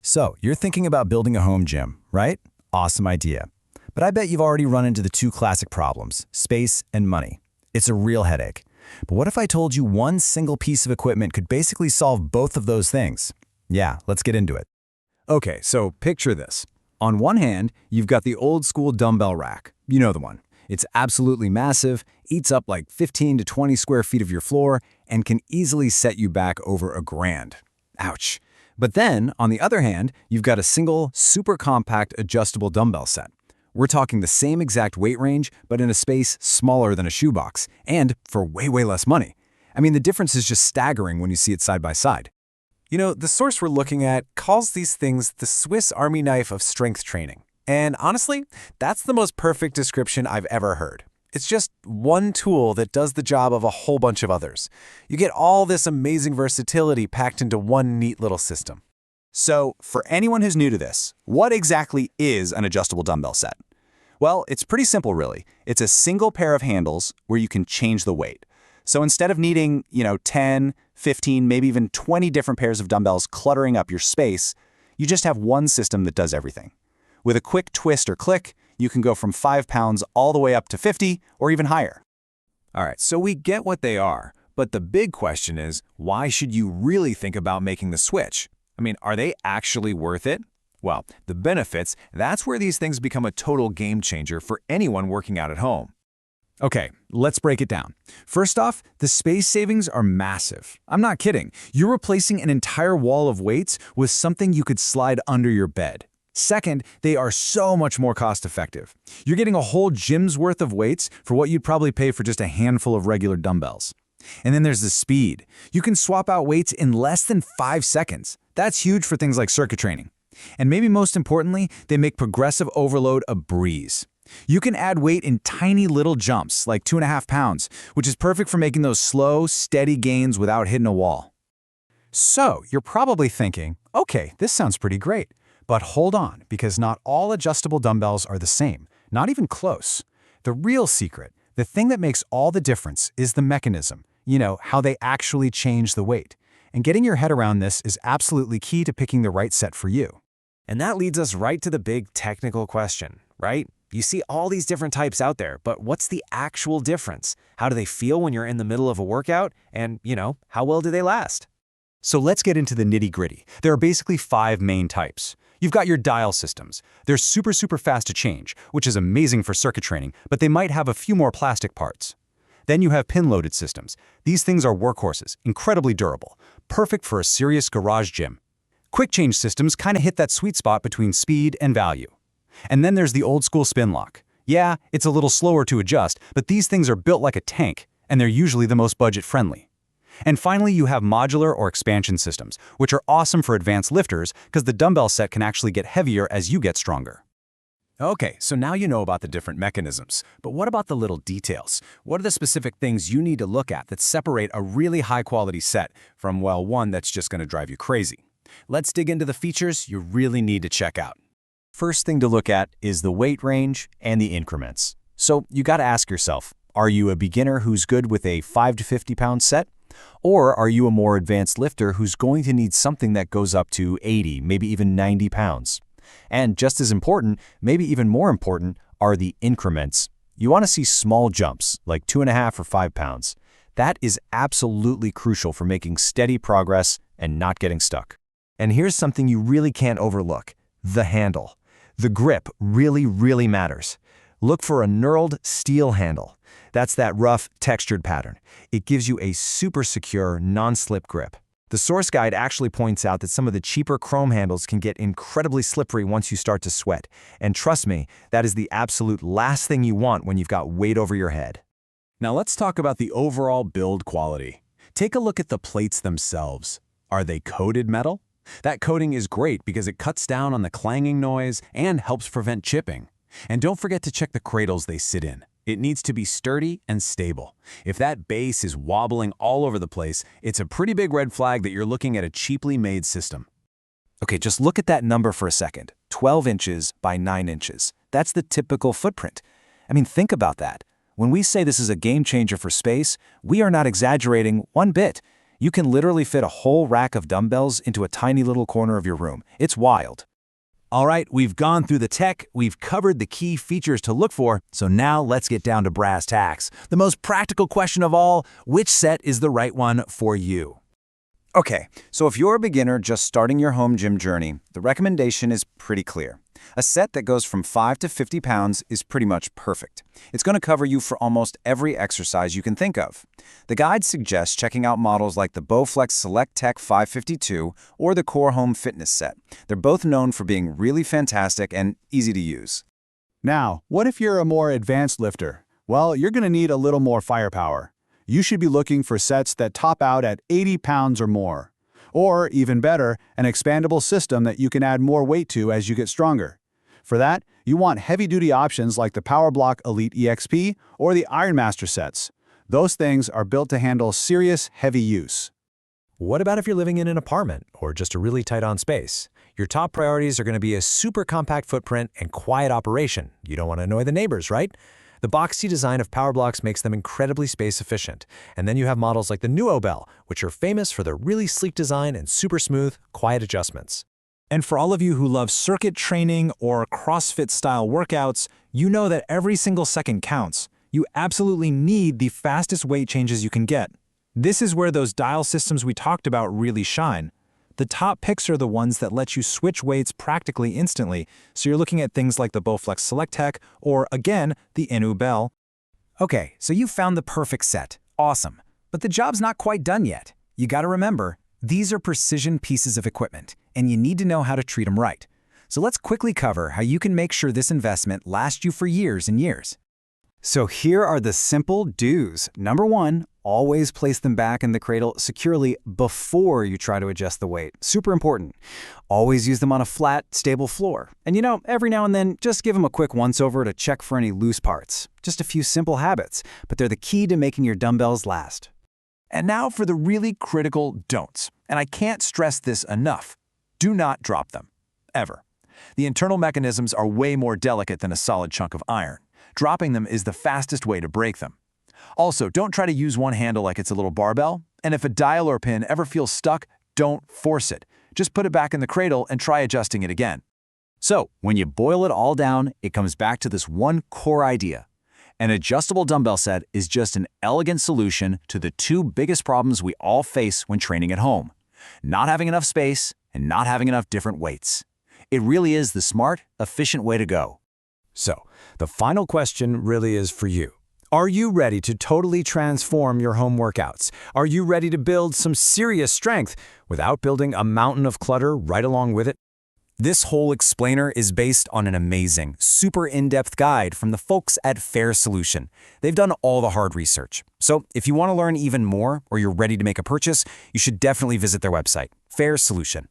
So, you're thinking about building a home gym, right? Awesome idea. But I bet you've already run into the two classic problems, space and money. It's a real headache. But what if I told you one single piece of equipment could basically solve both of those things? Yeah, let's get into it. Okay, so picture this. On one hand, you've got the old school dumbbell rack. You know the one. It's absolutely massive, eats up like 15 to 20 square feet of your floor, and can easily set you back over $1,000. Ouch. But then, on the other hand, you've got a single, super compact adjustable dumbbell set. We're talking the same exact weight range, but in a space smaller than a shoebox, and for way less money. I mean, the difference is just staggering when you see it side by side. You know, the source we're looking at calls these things the Swiss Army knife of strength training. And honestly, that's the most perfect description I've ever heard. It's just one tool that does the job of a whole bunch of others. You get all this amazing versatility packed into one neat little system. So, for anyone who's new to this, what exactly is an adjustable dumbbell set? Well, it's pretty simple really. It's a single pair of handles where you can change the weight. So instead of needing, 10, 15, maybe even 20 different pairs of dumbbells cluttering up your space, you just have one system that does everything. With a quick twist or click, you can go from 5 pounds all the way up to 50 or even higher. All right, so we get what they are, but the big question is, why should you really think about making the switch? I mean, are they actually worth it? Well, the benefits, that's where these things become a total game changer for anyone working out at home. Okay, let's break it down. First off, the space savings are massive. I'm not kidding. You're replacing an entire wall of weights with something you could slide under your bed. Second, they are so much more cost-effective. You're getting a whole gym's worth of weights for what you'd probably pay for just a handful of regular dumbbells. And then there's the speed. You can swap out weights in less than 5 seconds. That's huge for things like circuit training. And maybe most importantly, they make progressive overload a breeze. You can add weight in tiny little jumps, like 2.5 pounds, which is perfect for making those slow, steady gains without hitting a wall. So, you're probably thinking, okay, this sounds pretty great. But hold on, because not all adjustable dumbbells are the same, not even close. The real secret, the thing that makes all the difference, is the mechanism, how they actually change the weight. And getting your head around this is absolutely key to picking the right set for you. And that leads us right to the big technical question, right? You see all these different types out there, but what's the actual difference? How do they feel when you're in the middle of a workout? And, how well do they last? So let's get into the nitty-gritty. There are basically 5 main types. You've got your dial systems. They're super fast to change, which is amazing for circuit training, but they might have a few more plastic parts. Then you have pin-loaded systems. These things are workhorses, incredibly durable, perfect for a serious garage gym. Quick change systems kind of hit that sweet spot between speed and value. And then there's the old-school spin lock. Yeah, it's a little slower to adjust, but these things are built like a tank, and they're usually the most budget-friendly. And finally, you have modular or expansion systems, which are awesome for advanced lifters because the dumbbell set can actually get heavier as you get stronger. Okay, so now you know about the different mechanisms, but what about the little details? What are the specific things you need to look at that separate a really high-quality set from, well, one that's just going to drive you crazy? Let's dig into the features you really need to check out. First thing to look at is the weight range and the increments. So you got to ask yourself, are you a beginner who's good with a 5 to 50 pound set? Or are you a more advanced lifter who's going to need something that goes up to 80, maybe even 90 pounds? And just as important, maybe even more important, are the increments. You want to see small jumps, like 2.5 or 5 pounds. That is absolutely crucial for making steady progress and not getting stuck. And here's something you really can't overlook, the handle. The grip really matters. Look for a knurled steel handle. That's that rough, textured pattern. It gives you a super secure, non-slip grip. The source guide actually points out that some of the cheaper chrome handles can get incredibly slippery once you start to sweat. And trust me, that is the absolute last thing you want when you've got weight over your head. Now let's talk about the overall build quality. Take a look at the plates themselves. Are they coated metal? That coating is great because it cuts down on the clanging noise and helps prevent chipping. And don't forget to check the cradles they sit in. It needs to be sturdy and stable. If that base is wobbling all over the place, it's a pretty big red flag that you're looking at a cheaply made system. Okay, just look at that number for a second. 12 inches by 9 inches. That's the typical footprint. I mean, think about that. When we say this is a game changer for space, we are not exaggerating one bit. You can literally fit a whole rack of dumbbells into a tiny little corner of your room. It's wild. All right, we've gone through the tech, we've covered the key features to look for, so now let's get down to brass tacks. The most practical question of all, which set is the right one for you? Okay, so if you're a beginner just starting your home gym journey, the recommendation is pretty clear. A set that goes from 5 to 50 pounds is pretty much perfect. It's going to cover you for almost every exercise you can think of. The guide suggests checking out models like the Bowflex Select Tech 552 or the Core Home Fitness set. They're both known for being really fantastic and easy to use. Now, what if you're a more advanced lifter? Well, you're going to need a little more firepower. You should be looking for sets that top out at 80 pounds or more. Or, even better, an expandable system that you can add more weight to as you get stronger. For that, you want heavy-duty options like the PowerBlock Elite EXP or the Ironmaster sets. Those things are built to handle serious, heavy use. What about if you're living in an apartment or just a really tight-on space? Your top priorities are going to be a super compact footprint and quiet operation. You don't want to annoy the neighbors, right? The boxy design of PowerBlocks makes them incredibly space-efficient. And then you have models like the Dumbbell, which are famous for their really sleek design and super smooth, quiet adjustments. And for all of you who love circuit training or CrossFit-style workouts, you know that every single second counts. You absolutely need the fastest weight changes you can get. This is where those dial systems we talked about really shine. The top picks are the ones that let you switch weights practically instantly, so you're looking at things like the Bowflex Select Tech or, again, the Dumbbell. Okay, so you found the perfect set. Awesome. But the job's not quite done yet. You gotta remember, these are precision pieces of equipment, and you need to know how to treat them right. So let's quickly cover how you can make sure this investment lasts you for years and years. So here are the simple do's. Number 1, always place them back in the cradle securely before you try to adjust the weight. Super important. Always use them on a flat, stable floor. And every now and then, just give them a quick once-over to check for any loose parts. Just a few simple habits, but they're the key to making your dumbbells last. And now for the really critical don'ts. And I can't stress this enough. Do not drop them. Ever. The internal mechanisms are way more delicate than a solid chunk of iron. Dropping them is the fastest way to break them. Also, don't try to use one handle like it's a little barbell. And if a dial or pin ever feels stuck, don't force it. Just put it back in the cradle and try adjusting it again. So, when you boil it all down, it comes back to this one core idea. An adjustable dumbbell set is just an elegant solution to the two biggest problems we all face when training at home: not having enough space and not having enough different weights. It really is the smart, efficient way to go. So, the final question really is for you. Are you ready to totally transform your home workouts? Are you ready to build some serious strength without building a mountain of clutter right along with it? This whole explainer is based on an amazing, super in-depth guide from the folks at Fair Solution. They've done all the hard research. So if you want to learn even more or you're ready to make a purchase, you should definitely visit their website, Fair Solution.